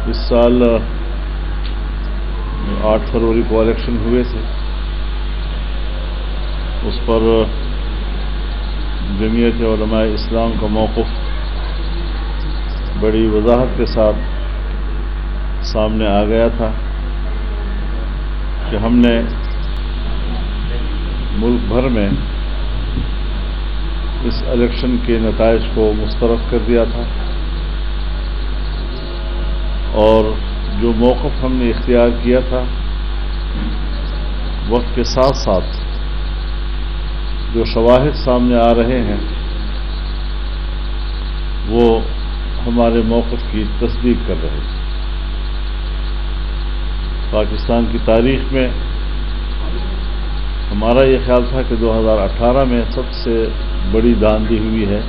اس سال 8 فروری کو الیکشن ہوئے تھے، اس پر جمعیت علماء اسلام کا موقف بڑی وضاحت کے ساتھ سامنے آ گیا تھا کہ ہم نے ملک بھر میں اس الیکشن کے نتائج کو مسترد کر دیا تھا، اور جو موقف ہم نے اختیار کیا تھا وقت کے ساتھ ساتھ جو شواہد سامنے آ رہے ہیں وہ ہمارے موقف کی تصدیق کر رہے ہیں۔ پاکستان کی تاریخ میں ہمارا یہ خیال تھا کہ 2018 میں سب سے بڑی دھاندلی ہوئی ہے،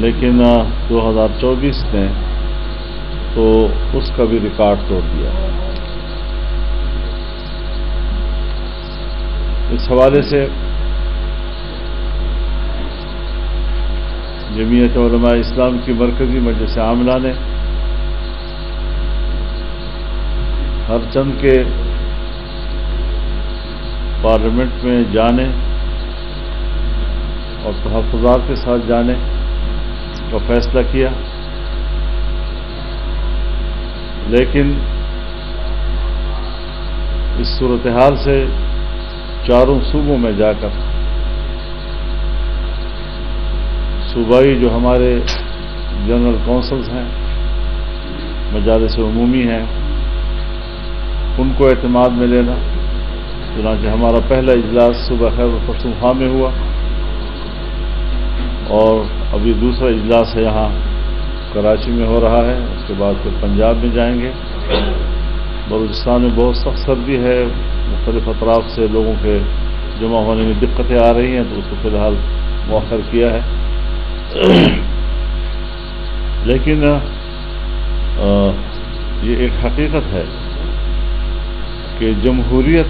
لیکن 2024 نے تو اس کا بھی ریکارڈ توڑ دیا۔ اس حوالے سے جمعیت علماء اسلام کی مرکزی مجلس عاملہ نے ہر چند کے پارلیمنٹ میں جانے اور تحفظات کے ساتھ جانے کا فیصلہ کیا، لیکن اس صورتحال سے چاروں صوبوں میں جا کر صوبائی جو ہمارے جنرل کونسلز ہیں، مجالس عمومی ہیں، ان کو اعتماد میں لینا۔ چنانچہ ہمارا پہلا اجلاس صوبہ خیبر پختونخوا میں ہوا، اور ابھی دوسرا اجلاس ہے یہاں کراچی میں ہو رہا ہے، اس کے بعد پھر پنجاب میں جائیں گے۔ بلوچستان میں بہت سخت سردی ہے، مختلف اطراف سے لوگوں کے جمع ہونے میں دقتیں آ رہی ہیں، تو اس کو فی الحال مؤخر کیا ہے۔ لیکن یہ ایک حقیقت ہے کہ جمہوریت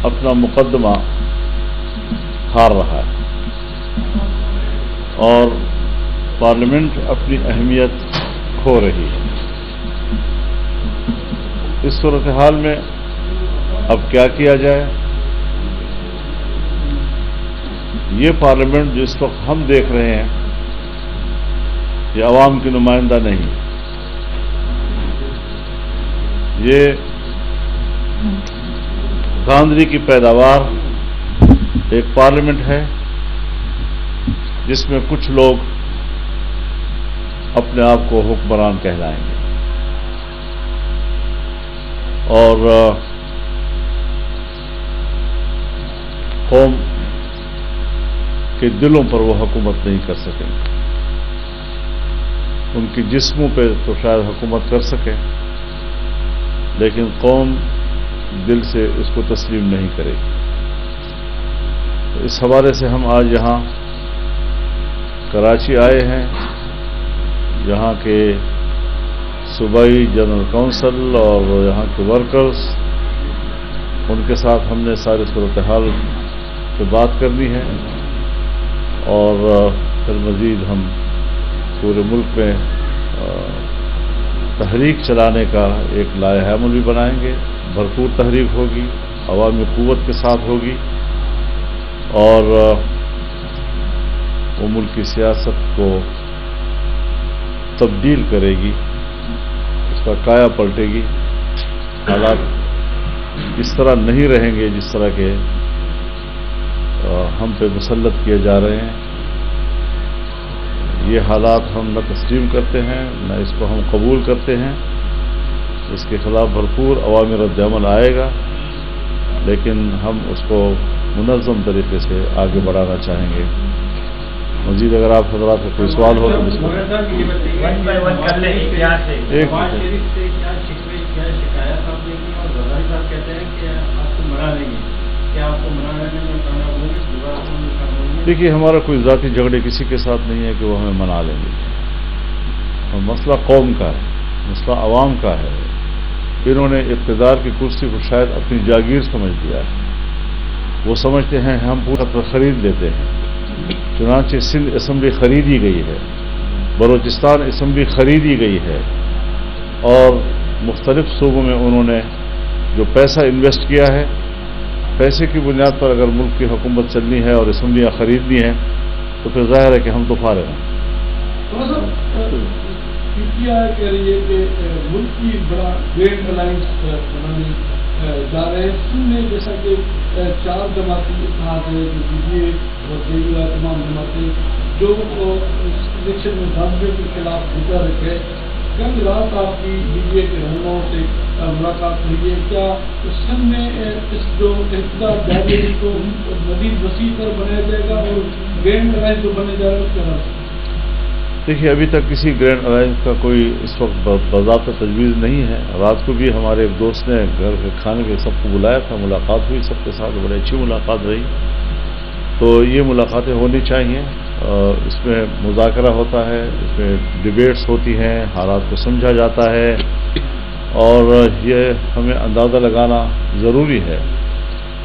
اپنا مقدمہ ہار رہا ہے، اور پارلیمنٹ اپنی اہمیت کھو رہی ہے۔ اس صورتحال میں اب کیا کیا جائے؟ یہ پارلیمنٹ جس وقت ہم دیکھ رہے ہیں یہ عوام کی نمائندہ نہیں، یہ دھاندلی کی پیداوار ایک پارلیمنٹ ہے جس میں کچھ لوگ اپنے آپ کو حکمران کہلائیں گے، اور قوم کے دلوں پر وہ حکومت نہیں کر سکیں گے۔ ان کی جسموں پہ تو شاید حکومت کر سکے، لیکن قوم دل سے اس کو تسلیم نہیں کرے گی۔ تو اس حوالے سے ہم آج یہاں کراچی آئے ہیں، یہاں کے صوبائی جنرل کونسل اور یہاں کے ورکرز، ان کے ساتھ ہم نے ساری صورتحال پہ بات کرنی ہے، اور پھر مزید ہم پورے ملک میں تحریک چلانے کا ایک لائحہ عمل بھی بنائیں گے۔ بھرپور تحریک ہوگی، عوامی قوت کے ساتھ ہوگی، اور وہ ملک کی سیاست کو تبدیل کرے گی، اس کا کایا پلٹے گی۔ حالات اس طرح نہیں رہیں گے جس طرح کے ہم پہ مسلط کیے جا رہے ہیں۔ یہ حالات ہم نہ تسلیم کرتے ہیں، نہ اس کو ہم قبول کرتے ہیں۔ اس کے خلاف بھرپور عوامی رد عمل آئے گا، لیکن ہم اس کو منظم طریقے سے آگے بڑھانا چاہیں گے۔ مزید اگر آپ حضرات کا کوئی سوال ہو تو دیکھیے، ہمارا کوئی ذاتی جھگڑے کسی کے ساتھ نہیں ہے کہ وہ ہمیں منا لیں گے۔ اور مسئلہ قوم کا ہے، مسئلہ عوام کا ہے۔ انہوں نے اقتدار کی کرسی کو شاید اپنی جاگیر سمجھ لیا ہے، وہ سمجھتے ہیں ہم پورا خرید لیتے ہیں۔ چنانچہ سندھ اسمبلی خریدی گئی ہے، بلوچستان اسمبلی خریدی گئی ہے اور مختلف صوبوں میں انہوں نے جو پیسہ انویسٹ کیا ہے، پیسے کی بنیاد پر اگر ملک کی حکومت چلنی ہے اور اسمبلیاں خریدنی ہیں تو پھر ظاہر ہے کہ ہم تو فارغ ہیں۔ پی آئی کہہ رہی ہے کہ ملک کی بڑا گرینڈ الائنس بنانے جا رہے ہیں۔ سن میں جیسا کہ 4 جماعتی اتحاد ہے، جو بی جے اور جے یو آئی تمام جماعتیں جو الیکشن میں دھاندلیوں کے خلاف مدعا رکھے، کل رات آپ کی بی جے کے رہنماؤں سے ملاقات ہوئی ہے، کیا سن میں اس جو اقتدار جاری ہے کو مزید وسیع تر بنایا جائے گا اور گرینڈ الائنس جو بنے جا رہا ہے اس کے حال؟ دیکھیے، ابھی تک کسی گرینڈ الائنس کا کوئی اس وقت باضابطہ تجویز نہیں ہے۔ رات کو بھی ہمارے ایک دوست نے گھر کے کھانے کے سب کو بلایا تھا، ملاقات ہوئی سب کے ساتھ، بڑی اچھی ملاقات رہی۔ تو یہ ملاقاتیں ہونی چاہیے، اس میں مذاکرہ ہوتا ہے، اس میں ڈیبیٹس ہوتی ہیں، حالات کو سمجھا جاتا ہے، اور یہ ہمیں اندازہ لگانا ضروری ہے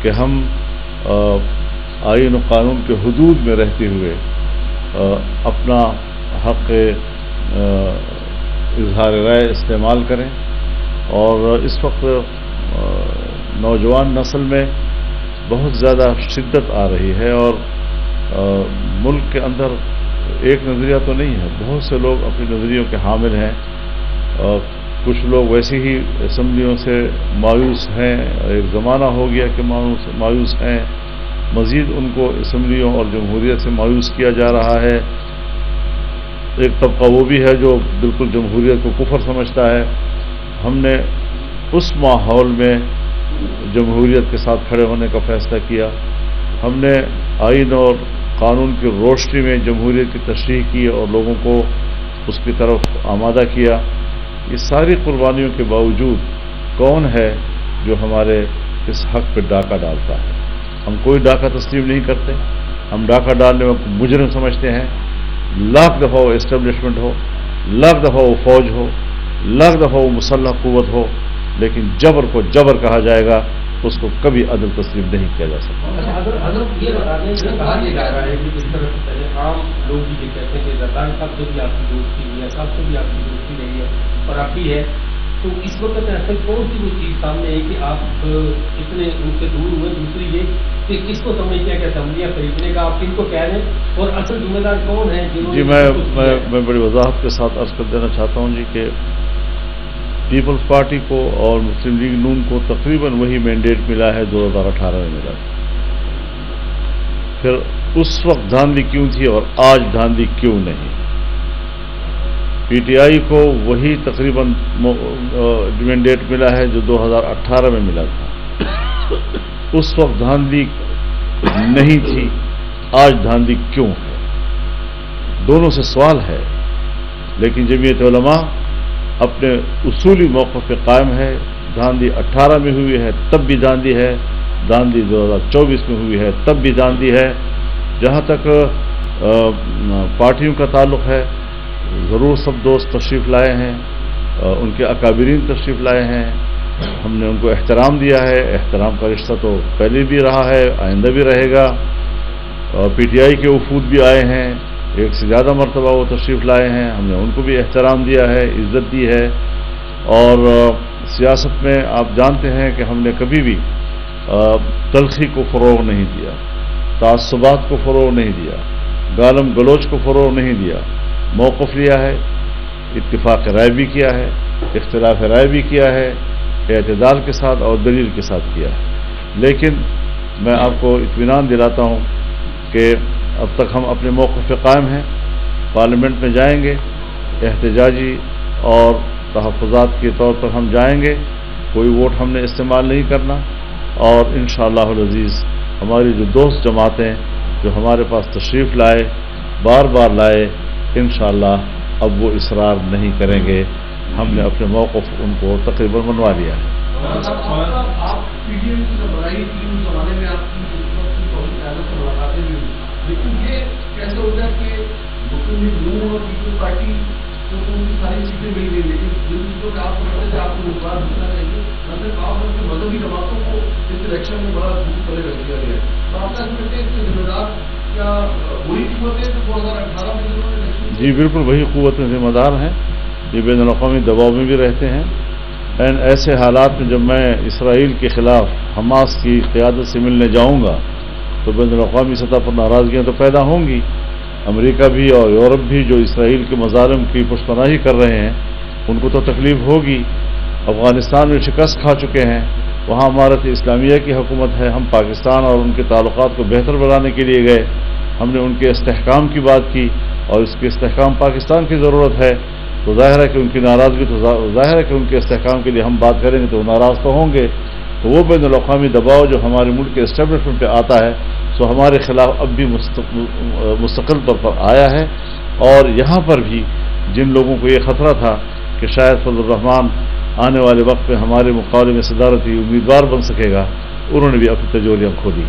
کہ ہم آئین و قانون کے حدود میں رہتے ہوئے اپنا حق اظہار رائے استعمال کریں۔ اور اس وقت نوجوان نسل میں بہت زیادہ شدت آ رہی ہے، اور ملک کے اندر ایک نظریہ تو نہیں ہے، بہت سے لوگ اپنے نظریوں کے حامل ہیں، کچھ لوگ ویسے ہی اسمبلیوں سے مایوس ہیں، ایک زمانہ ہو گیا کہ مایوس ہیں، مزید ان کو اسمبلیوں اور جمہوریت سے مایوس کیا جا رہا ہے۔ ایک طبقہ وہ بھی ہے جو بالکل جمہوریت کو کفر سمجھتا ہے۔ ہم نے اس ماحول میں جمہوریت کے ساتھ کھڑے ہونے کا فیصلہ کیا، ہم نے آئین اور قانون کی روشنی میں جمہوریت کی تشریح کی اور لوگوں کو اس کی طرف آمادہ کیا۔ یہ ساری قربانیوں کے باوجود کون ہے جو ہمارے اس حق پہ ڈاکہ ڈالتا ہے؟ ہم کوئی ڈاکہ تسلیم نہیں کرتے، ہم ڈاکہ ڈالنے میں مجرم سمجھتے ہیں۔ لاکھ دفعہ وہ اسٹیبلشمنٹ ہو، لاکھ دفعہ وہ فوج ہو، لاکھ دفعہ وہ مسلح قوت ہو، لیکن جبر کو جبر کہا جائے گا اس کو کبھی عدل تسلیم نہیں کیا جا سکتا۔ حضرت یہ بتا دیں کہ کہا یہ جا رہا ہے کہ جس طرح سے پہلے عام لوگ بھی یہ کہتے ہیں کہ زرداری صاحب سے بھی آپ کی دوستی ہوئی ہے، صاحب سے بھی آپ کی دوستی نہیں ہے اور آپ بھی ہے، تو اس وقت ایسا کون سی وہ چیز سامنے ہے کہ آپ اتنے ان سے دور ہوئے؟ دوسری یہ کہ کس کو سمجھتے ہیں کہ اسمبلیاں خریدنے کا آپ کن کو کہہ رہے ہیں اور اصل ذمہ دار کون ہے؟ جی میں بڑی وضاحت کے ساتھ عرض کر دینا چاہتا ہوں جی کہ پیپلز پارٹی کو اور مسلم لیگ نون کو تقریباً وہی مینڈیٹ ملا ہے 2018 میں ملا۔ پھر اس وقت دھاندلی کیوں تھی اور آج دھاندلی کیوں نہیں؟ پی ٹی آئی کو وہی تقریباً مینڈیٹ ملا ہے جو 2018 میں ملا تھا۔ اس وقت دھاندلی نہیں تھی، آج دھاندلی کیوں ہے؟ دونوں سے سوال ہے، لیکن جمعیت علماء اپنے اصولی موقف پہ قائم ہے۔ دھاندلی 18 میں ہوئی ہے تب بھی دھاندلی ہے، دھاندلی 2024 میں ہوئی ہے تب بھی دھاندلی ہے۔ جہاں تک پارٹیوں کا تعلق ہے، ضرور سب دوست تشریف لائے ہیں، ان کے اکابرین تشریف لائے ہیں، ہم نے ان کو احترام دیا ہے۔ احترام کا رشتہ تو پہلے بھی رہا ہے، آئندہ بھی رہے گا۔ پی ٹی آئی کے وفود بھی آئے ہیں، ایک سے زیادہ مرتبہ وہ تشریف لائے ہیں، ہم نے ان کو بھی احترام دیا ہے، عزت دی ہے۔ اور سیاست میں آپ جانتے ہیں کہ ہم نے کبھی بھی تلخی کو فروغ نہیں دیا، تعصبات کو فروغ نہیں دیا، گالم گلوچ کو فروغ نہیں دیا، موقف لیا ہے، اتفاق رائے بھی کیا ہے، اختلاف رائے بھی کیا ہے، اعتدال کے ساتھ اور دلیل کے ساتھ کیا ہے۔ لیکن میں آپ کو اطمینان دلاتا ہوں کہ اب تک ہم اپنے موقف پہ قائم ہیں۔ پارلیمنٹ میں جائیں گے، احتجاجی اور تحفظات کے طور پر ہم جائیں گے، کوئی ووٹ ہم نے استعمال نہیں کرنا، اور انشاءاللہ العزیز ہماری جو دوست جماعتیں جو ہمارے پاس تشریف لائے، بار بار لائے، انشاءاللہ اب وہ اصرار نہیں کریں گے۔ ہم نے اپنے موقف ان کو تقریباً منوا لیا ہے۔ آپ پی ڈی ایم کی بڑائی تین زمانے میں آپ کی ملاقاتیں بھی ہوئی، لیکن یہ کیسے ہوتا ہے کہ مسلم لیگ نون اور پیپلز پارٹی کو ان کی ساری سیٹیں مل گئی، لیکن جن چیزوں کا آپ کو پتہ ہے آپ کو مقابلہ دکھنا چاہیے، مطلب آپ کے مذہبی جماعتوں کو اس الیکشن میں بڑا دور پڑے رکھ دیا گیا ہے۔ تو آپ کا سمجھتے ہیں کہ ذمہ دار کیا وہی قوتیں جو 2018 میں انہوں نے تشکیل جی بالکل وہی قوتیں ذمہ دار ہیں، یہ بین الاقوامی دباؤ میں بھی رہتے ہیں. ایسے حالات میں جب میں اسرائیل کے خلاف حماس کی قیادت سے ملنے جاؤں گا تو بین الاقوامی سطح پر ناراضگیاں تو پیدا ہوں گی. امریکہ بھی اور یورپ بھی جو اسرائیل کے مظالم کی پشت پناہی کر رہے ہیں ان کو تو تکلیف ہوگی. افغانستان میں شکست کھا چکے ہیں، وہاں امارت اسلامیہ کی حکومت ہے. ہم پاکستان اور ان کے تعلقات کو بہتر بنانے کے لیے گئے، ہم نے ان کے استحکام کی بات کی اور اس کے استحکام پاکستان کی ضرورت ہے. تو ظاہر ہے کہ ان کی ناراضگی تو ظاہر ہے کہ ان کے استحکام کے لیے ہم بات کریں گے تو وہ ناراض تو ہوں گے. تو وہ بین الاقوامی دباؤ جو ہمارے ملک کے اسٹیبلشمنٹ پہ آتا ہے سو ہمارے خلاف اب بھی مستقل طور پر آیا ہے. اور یہاں پر بھی جن لوگوں کو یہ خطرہ تھا کہ شاید فضل الرحمان آنے والے وقت میں ہمارے مقابلے میں صدارتی امیدوار بن سکے گا، انہوں نے بھی اپنی تجوریاں کھو دی.